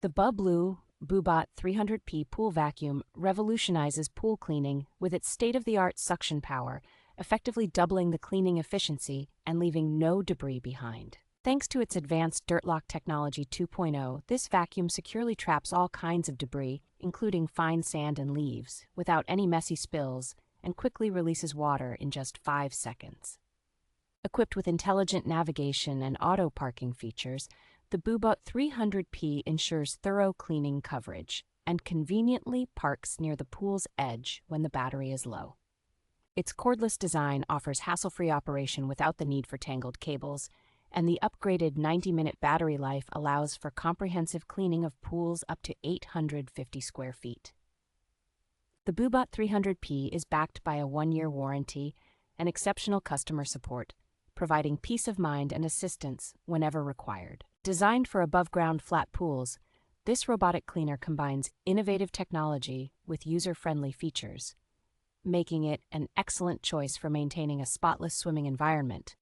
The BUBLUE Bubot 300P pool vacuum revolutionizes pool cleaning with its state-of-the-art suction power, effectively doubling the cleaning efficiency and leaving no debris behind. Thanks to its advanced DirtLock Technology 2.0, this vacuum securely traps all kinds of debris, including fine sand and leaves, without any messy spills, and quickly releases water in just 5 seconds. Equipped with intelligent navigation and auto-parking features, the Bubot 300P ensures thorough cleaning coverage and conveniently parks near the pool's edge when the battery is low. Its cordless design offers hassle-free operation without the need for tangled cables, and the upgraded 90-minute battery life allows for comprehensive cleaning of pools up to 850 square feet. The Bubot 300P is backed by a 1-year warranty and exceptional customer support, providing peace of mind and assistance whenever required. Designed for above-ground flat pools, this robotic cleaner combines innovative technology with user-friendly features, making it an excellent choice for maintaining a spotless swimming environment.